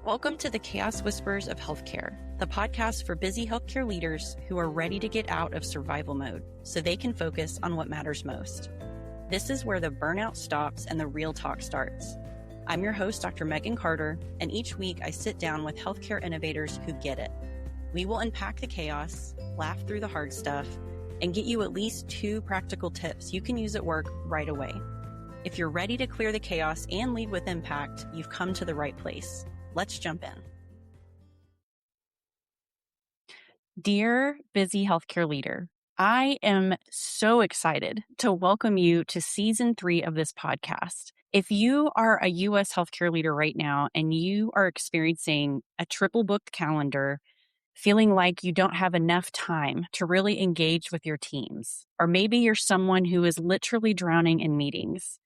Welcome to the Chaos Whispers of Healthcare, the podcast for busy healthcare leaders who are ready to get out of survival mode so they can focus on what matters most. This is where the burnout stops and the real talk starts. I'm your host, Dr. Megan Carter, and each week I sit down with healthcare innovators who get it. We will unpack the chaos, laugh through the hard stuff, and get you at least 2 practical tips you can use at work right away. If you're ready to clear the chaos and lead with impact, you've come to the right place. Let's jump in. Dear busy healthcare leader, I am so excited to welcome you to season 3 of this podcast. If you are a U.S. healthcare leader right now and you are experiencing a triple booked calendar, feeling like you don't have enough time to really engage with your teams, or maybe you're someone who is literally drowning in meetings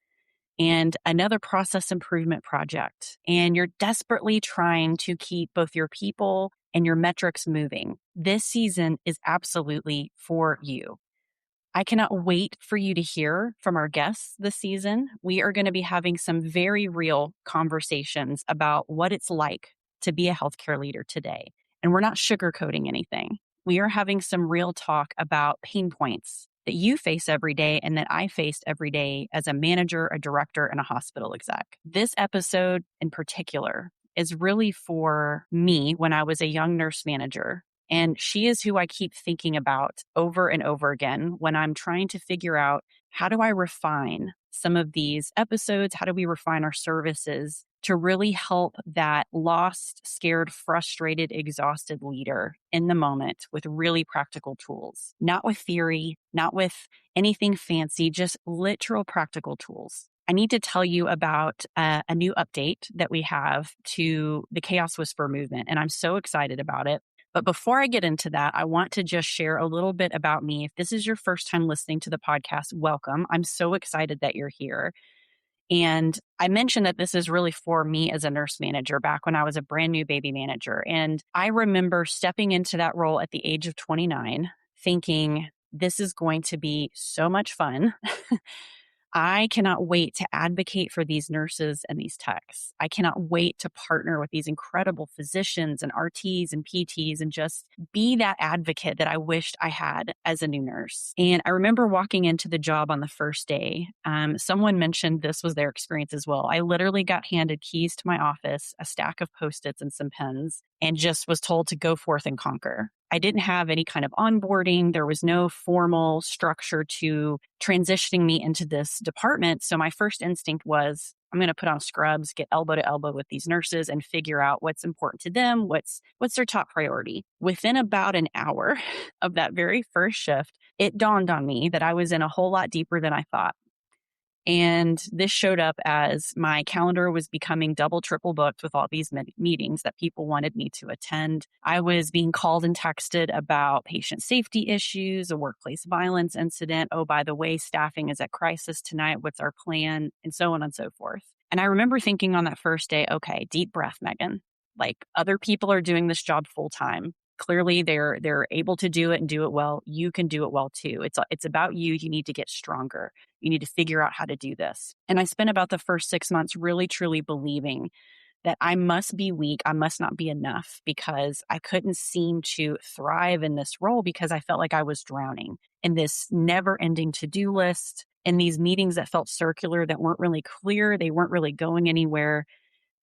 and another process improvement project, and you're desperately trying to keep both your people and your metrics moving, this season is absolutely for you. I cannot wait for you to hear from our guests this season. We are going to be having some very real conversations about what it's like to be a healthcare leader today. And we're not sugarcoating anything. We are having some real talk about pain points that you face every day and that I faced every day as a manager, a director, and a hospital exec. This episode in particular is really for me when I was a young nurse manager. And she is who I keep thinking about over and over again when I'm trying to figure out, how do I refine some of these episodes? How do we refine our services to really help that lost, scared, frustrated, exhausted leader in the moment with really practical tools, not with theory, not with anything fancy, just literal practical tools. I need to tell you about a new update that we have to the Chaos Whisper movement, and I'm so excited about it. But before I get into that, I want to just share a little bit about me. If this is your first time listening to the podcast, welcome. I'm so excited that you're here. And I mentioned that this is really for me as a nurse manager back when I was a brand new baby manager. And I remember stepping into that role at the age of 29, thinking, this is going to be so much fun. I cannot wait to advocate for these nurses and these techs. I cannot wait to partner with these incredible physicians and RTs and PTs and just be that advocate that I wished I had as a new nurse. And I remember walking into the job on the first day. Someone mentioned this was their experience as well. I literally got handed keys to my office, a stack of Post-its and some pens, and just was told to go forth and conquer. I didn't have any kind of onboarding. There was no formal structure to transitioning me into this department. So my first instinct was, I'm going to put on scrubs, get elbow to elbow with these nurses and figure out what's important to them, what's their top priority. Within about an hour of that very first shift, it dawned on me that I was in a whole lot deeper than I thought. And this showed up as my calendar was becoming double, triple booked with all these meetings that people wanted me to attend. I was being called and texted about patient safety issues, a workplace violence incident. Oh, by the way, staffing is at crisis tonight. What's our plan? And so on and so forth. And I remember thinking on that first day, okay, deep breath, Megan. Like, other people are doing this job full time. Clearly, they're able to do it and do it well. You can do it well too. It's about you. You need to get stronger. You need to figure out how to do this. And I spent about the first 6 months really, truly believing that I must be weak. I must not be enough, because I couldn't seem to thrive in this role because I felt like I was drowning in this never-ending to-do list, in these meetings that felt circular, that weren't really clear. They weren't really going anywhere.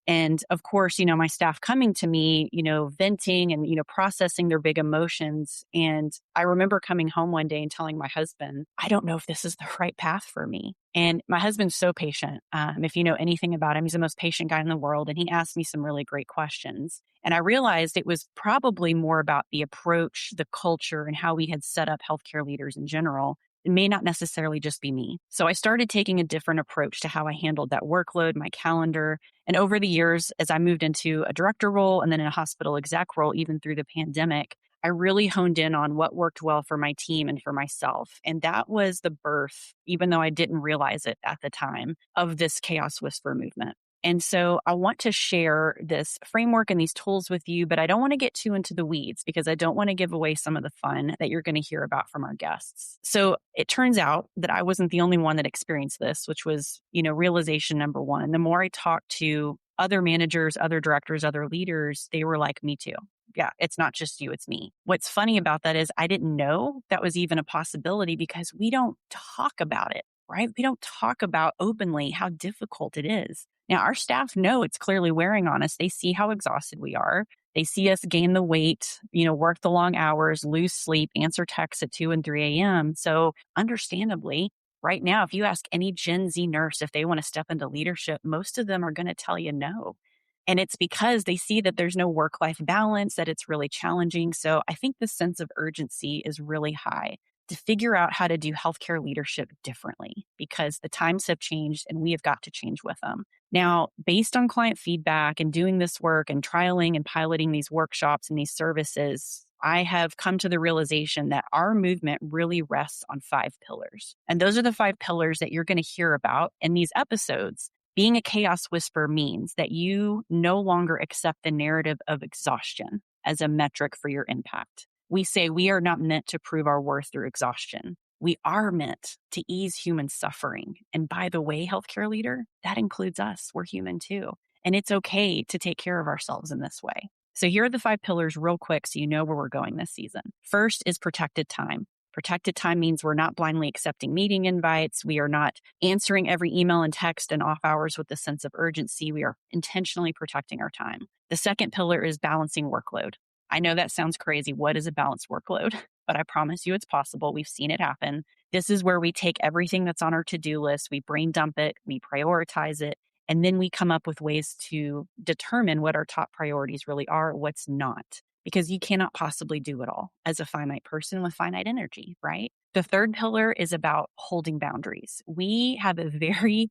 And of course, my staff coming to me, venting and, processing their big emotions. And I remember coming home one day and telling my husband, I don't know if this is the right path for me. And my husband's so patient. If you know anything about him, he's the most patient guy in the world. And he asked me some really great questions. And I realized it was probably more about the approach, the culture, and how we had set up healthcare leaders in general. It may not necessarily just be me. So I started taking a different approach to how I handled that workload, my calendar. And over the years, as I moved into a director role and then in a hospital exec role, even through the pandemic, I really honed in on what worked well for my team and for myself. And that was the birth, even though I didn't realize it at the time, of this Chaos Whisper movement. And so I want to share this framework and these tools with you, but I don't want to get too into the weeds because I don't want to give away some of the fun that you're going to hear about from our guests. So it turns out that I wasn't the only one that experienced this, which was, realization number one. The more I talked to other managers, other directors, other leaders, they were like, me too. Yeah, it's not just you, it's me. What's funny about that is I didn't know that was even a possibility because we don't talk about it, right? We don't talk about openly how difficult it is. Now, our staff know it's clearly wearing on us. They see how exhausted we are. They see us gain the weight, work the long hours, lose sleep, answer texts at 2 and 3 a.m. So understandably, right now, if you ask any Gen Z nurse if they want to step into leadership, most of them are going to tell you no. And it's because they see that there's no work-life balance, that it's really challenging. So I think the sense of urgency is really high to figure out how to do healthcare leadership differently because the times have changed and we have got to change with them. Now, based on client feedback and doing this work and trialing and piloting these workshops and these services, I have come to the realization that our movement really rests on 5 pillars. And those are the 5 pillars that you're going to hear about in these episodes. Being a chaos whisperer means that you no longer accept the narrative of exhaustion as a metric for your impact. We say we are not meant to prove our worth through exhaustion. We are meant to ease human suffering. And by the way, healthcare leader, that includes us. We're human too. And it's okay to take care of ourselves in this way. So here are the 5 pillars real quick so you know where we're going this season. First is protected time. Protected time means we're not blindly accepting meeting invites. We are not answering every email and text and off hours with a sense of urgency. We are intentionally protecting our time. The second pillar is balancing workload. I know that sounds crazy. What is a balanced workload? But I promise you it's possible. We've seen it happen. This is where we take everything that's on our to-do list, we brain dump it, we prioritize it, and then we come up with ways to determine what our top priorities really are, what's not. Because you cannot possibly do it all as a finite person with finite energy, right? The third pillar is about holding boundaries. We have a very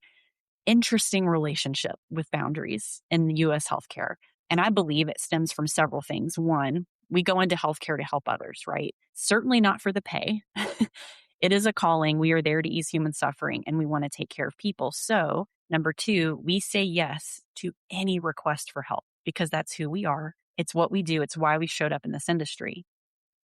interesting relationship with boundaries in US healthcare. And I believe it stems from several things. One, we go into healthcare to help others, right? Certainly not for the pay. It is a calling. We are there to ease human suffering and we want to take care of people. So, number 2, we say yes to any request for help because that's who we are. It's what we do. It's why we showed up in this industry.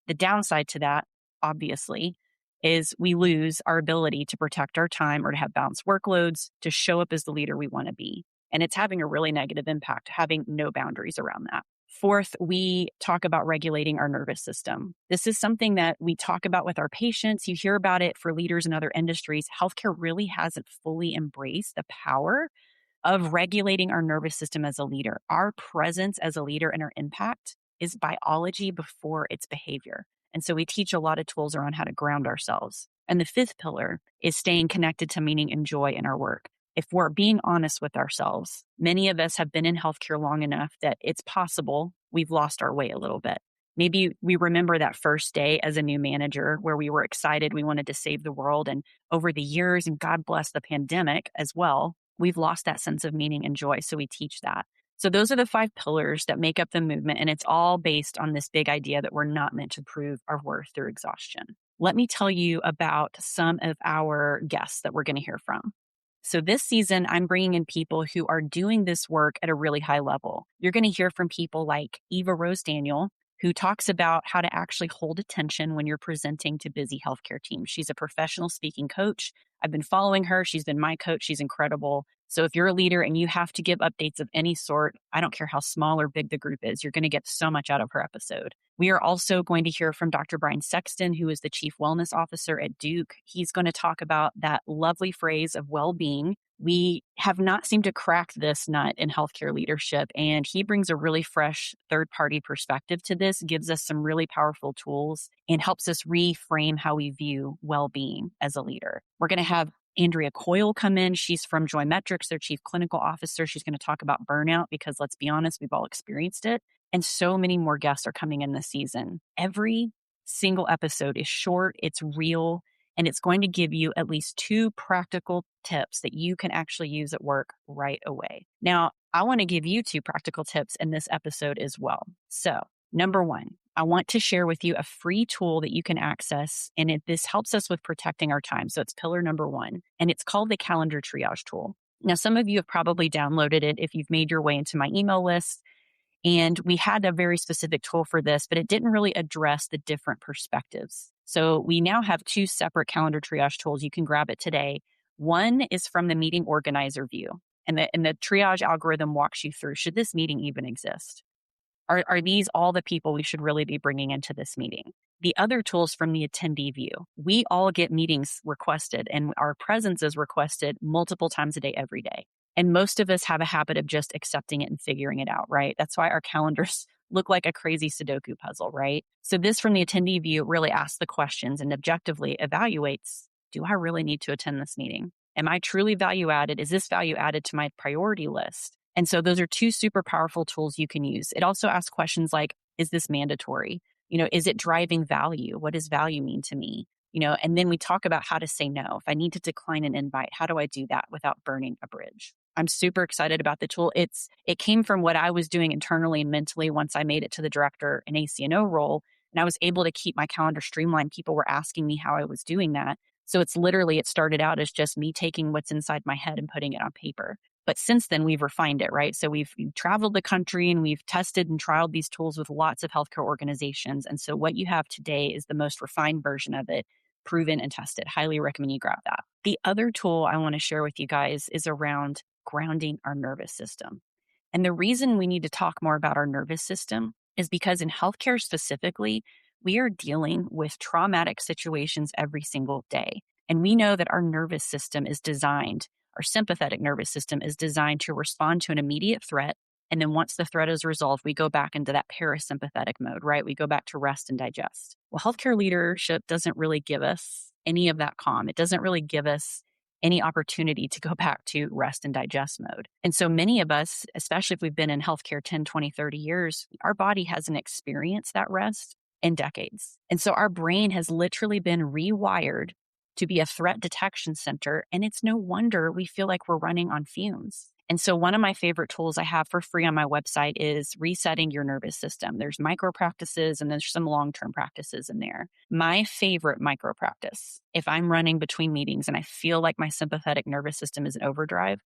The downside to that, obviously, is we lose our ability to protect our time or to have balanced workloads, to show up as the leader we want to be. And it's having a really negative impact, having no boundaries around that. Fourth, we talk about regulating our nervous system. This is something that we talk about with our patients. You hear about it for leaders in other industries. Healthcare really hasn't fully embraced the power of regulating our nervous system as a leader. Our presence as a leader and our impact is biology before it's behavior. And so we teach a lot of tools around how to ground ourselves. And the 5th pillar is staying connected to meaning and joy in our work. If we're being honest with ourselves, many of us have been in healthcare long enough that it's possible we've lost our way a little bit. Maybe we remember that first day as a new manager where we were excited, we wanted to save the world. And over the years, and God bless the pandemic as well, we've lost that sense of meaning and joy. So we teach that. So those are the 5 pillars that make up the movement. And it's all based on this big idea that we're not meant to prove our worth through exhaustion. Let me tell you about some of our guests that we're going to hear from. So this season, I'm bringing in people who are doing this work at a really high level. You're going to hear from people like Eva Rose Daniel, who talks about how to actually hold attention when you're presenting to busy healthcare teams. She's a professional speaking coach. I've been following her. She's been my coach. She's incredible. So if you're a leader and you have to give updates of any sort, I don't care how small or big the group is, you're going to get so much out of her episode. We are also going to hear from Dr. Brian Sexton, who is the Chief Wellness Officer at Duke. He's going to talk about that lovely phrase of well-being. We have not seemed to crack this nut in healthcare leadership, and he brings a really fresh third-party perspective to this, gives us some really powerful tools, and helps us reframe how we view well-being as a leader. We're going to have Andrea Coyle come in. She's from Joymetrics, their Chief Clinical Officer. She's going to talk about burnout because let's be honest, we've all experienced it. And so many more guests are coming in this season. Every single episode is short, it's real, and it's going to give you at least 2 practical tips that you can actually use at work right away. Now, I want to give you 2 practical tips in this episode as well. So, number 1, I want to share with you a free tool that you can access, and this helps us with protecting our time. So it's pillar number 1, and it's called the calendar triage tool. Now, some of you have probably downloaded it if you've made your way into my email list. And we had a very specific tool for this, but it didn't really address the different perspectives. So we now have 2 separate calendar triage tools. You can grab it today. One is from the meeting organizer view. And the triage algorithm walks you through, should this meeting even exist? Are these all the people we should really be bringing into this meeting? The other tools from the attendee view. We all get meetings requested, and our presence is requested multiple times a day, every day. And most of us have a habit of just accepting it and figuring it out, right? That's why our calendars look like a crazy Sudoku puzzle, right? So this from the attendee view really asks the questions and objectively evaluates, do I really need to attend this meeting? Am I truly value added? Is this value added to my priority list? And so those are two super powerful tools you can use. It also asks questions like, is this mandatory? Is it driving value? What does value mean to me? And then we talk about how to say no. If I need to decline an invite, how do I do that without burning a bridge? I'm super excited about the tool. It came from what I was doing internally and mentally once I made it to the director and ACNO role. And I was able to keep my calendar streamlined. People were asking me how I was doing that. So it started out as just me taking what's inside my head and putting it on paper. But since then, we've refined it, right? So we've traveled the country and we've tested and trialed these tools with lots of healthcare organizations. And so what you have today is the most refined version of it, proven and tested. Highly recommend you grab that. The other tool I want to share with you guys is around grounding our nervous system. And the reason we need to talk more about our nervous system is because in healthcare specifically, we are dealing with traumatic situations every single day. And we know that our nervous system is designed, our sympathetic nervous system is designed to respond to an immediate threat. And then once the threat is resolved, we go back into that parasympathetic mode, right? We go back to rest and digest. Well, healthcare leadership doesn't really give us any of that calm. It doesn't really give us any opportunity to go back to rest and digest mode. And so many of us, especially if we've been in healthcare 10, 20, 30 years, our body hasn't experienced that rest in decades. And so our brain has literally been rewired to be a threat detection center. And it's no wonder we feel like we're running on fumes. And so one of my favorite tools I have for free on my website is resetting your nervous system. There's micro practices and there's some long-term practices in there. My favorite micro practice, if I'm running between meetings and I feel like my sympathetic nervous system is in overdrive,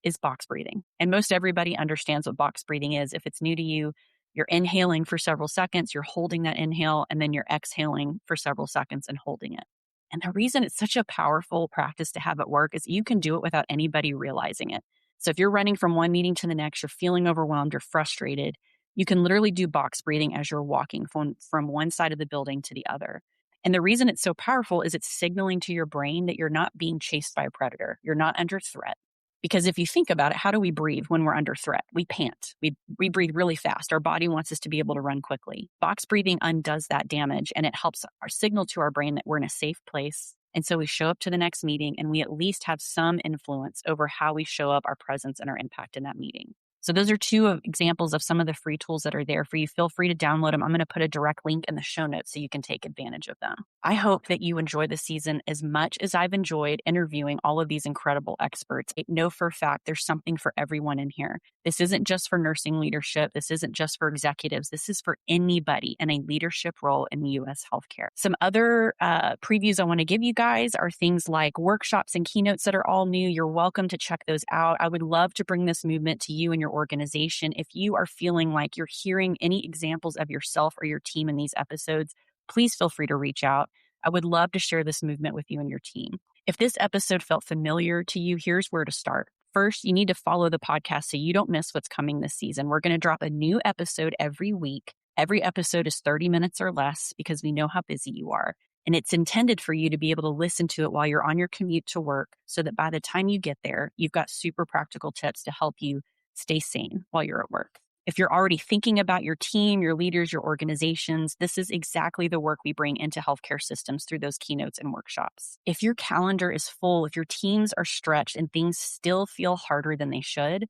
is box breathing. And most everybody understands what box breathing is. If it's new to you, you're inhaling for several seconds, you're holding that inhale, and then you're exhaling for several seconds and holding it. And the reason it's such a powerful practice to have at work is you can do it without anybody realizing it. So if you're running from one meeting to the next, you're feeling overwhelmed, you're frustrated, you can literally do box breathing as you're walking from one side of the building to the other. And the reason it's so powerful is it's signaling to your brain that you're not being chased by a predator. You're not under threat. Because if you think about it, how do we breathe when we're under threat? We pant. We breathe really fast. Our body wants us to be able to run quickly. Box breathing undoes that damage, and it helps our signal to our brain that we're in a safe place. And so we show up to the next meeting and we at least have some influence over how we show up, our presence, and our impact in that meeting. So those are two examples of some of the free tools that are there for you. Feel free to download them. I'm going to put a direct link in the show notes so you can take advantage of them. I hope that you enjoy the season as much as I've enjoyed interviewing all of these incredible experts. I know for a fact there's something for everyone in here. This isn't just for nursing leadership. This isn't just for executives. This is for anybody in a leadership role in the U.S. healthcare. Some other previews I want to give you guys are things like workshops and keynotes that are all new. You're welcome to check those out. I would love to bring this movement to you and your organization. If you are feeling like you're hearing any examples of yourself or your team in these episodes, please feel free to reach out. I would love to share this movement with you and your team. If this episode felt familiar to you, here's where to start. First, you need to follow the podcast so you don't miss what's coming this season. We're going to drop a new episode every week. Every episode is 30 minutes or less because we know how busy you are. And it's intended for you to be able to listen to it while you're on your commute to work so that by the time you get there, you've got super practical tips to help you stay sane while you're at work. If you're already thinking about your team, your leaders, your organizations, this is exactly the work we bring into healthcare systems through those keynotes and workshops. If your calendar is full, if your teams are stretched and things still feel harder than they should,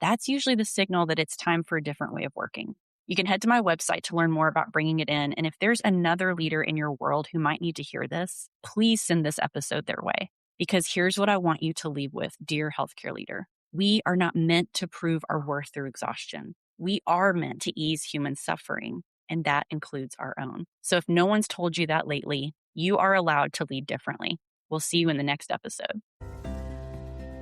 that's usually the signal that it's time for a different way of working. You can head to my website to learn more about bringing it in. And if there's another leader in your world who might need to hear this, please send this episode their way. Because here's what I want you to leave with, dear healthcare leader. We are not meant to prove our worth through exhaustion. We are meant to ease human suffering, and that includes our own. So if no one's told you that lately, you are allowed to lead differently. We'll see you in the next episode.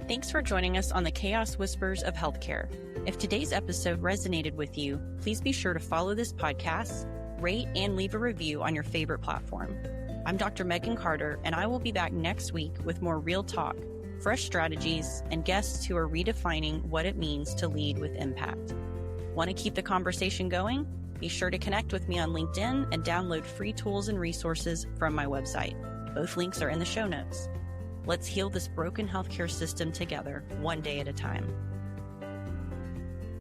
Thanks for joining us on the Chaos Whispers of Healthcare. If today's episode resonated with you, please be sure to follow this podcast, rate, and leave a review on your favorite platform. I'm Dr. Megan Carter, and I will be back next week with more real talk fresh strategies, and guests who are redefining what it means to lead with impact. Want to keep the conversation going? Be sure to connect with me on LinkedIn and download free tools and resources from my website. Both links are in the show notes. Let's heal this broken healthcare system together, one day at a time.